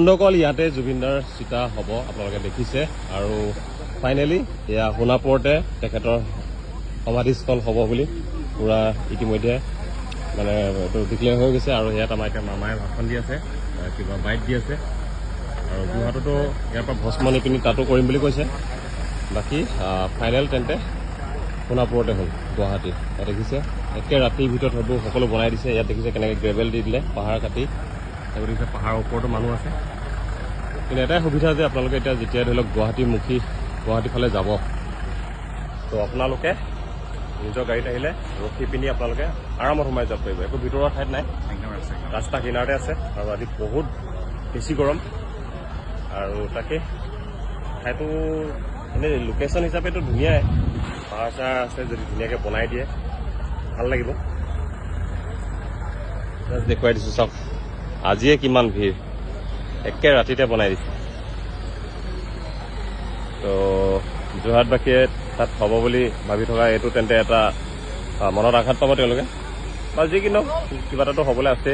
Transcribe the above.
বন্ধুসকল ইয়াতে জুবিনদাৰ চিতা হ'ব আপোনালোকে দেখিছে আৰু ফাইনেলি এয়া সোণাপুৰতে তেখেতৰ সমাধিস্থল হ'ব বুলি পুৰা ইতিমধ্যে মানে এইটো ডিক্লেয়াৰ হৈ গৈছে আৰু ইয়াত আমাৰ এতিয়া মামাই ভাষণ দি আছে কিবা বাইট দি আছে আৰু যোৰহাটতো ইয়াৰ পৰা ভস্ম নিপিনি তাতো কৰিম বুলি কৈছে বাকী ফাইনেল তেন্তে সোণাপুৰতে হ'ল গুৱাহাটী ইয়াত দেখিছে একে ৰাতিৰ ভিতৰত সেইবোৰ সকলো বনাই দিছে ইয়াত দেখিছে কেনেকৈ গ্ৰেভেল দি দিলে পাহাৰ কাটি সেইবোৰ দেখিছে পাহাৰৰ ওপৰতো মানুহ আছে কিন্তু এটাই সুবিধা যে আপোনালোকে এতিয়া যেতিয়া ধৰি লওক গুৱাহাটীৰ ফালে যাব তো আপোনালোকে নিজৰ গাড়ীত আহিলে ৰখি পিনি আপোনালোকে আৰামত সোমাই যাব পাৰিব একো ভিতৰুৱা ঠাইত নাই ৰাস্তা কিনাৰতে আছে আৰু আজি বহুত বেছি গৰম আৰু তাকে ঠাইটো এনেই লোকেশ্যন হিচাপেতো ধুনীয়াই পাহাৰ চাহাৰ আছে যদি ধুনীয়াকৈ বনাই দিয়ে ভাল লাগিব জাষ্ট দেখুৱাই দিছোঁ চাওক আজিয়ে কিমান ভিৰ একে ৰাতিতে বনাই দিছে তো যোৰহাটবাসীয়ে তাত হ'ব বুলি ভাবি থকা এইটো তেন্তে এটা মনত আঘাত পাব তেওঁলোকে বা যি কি নহওক কিবা এটাতো হ'বলৈ আছে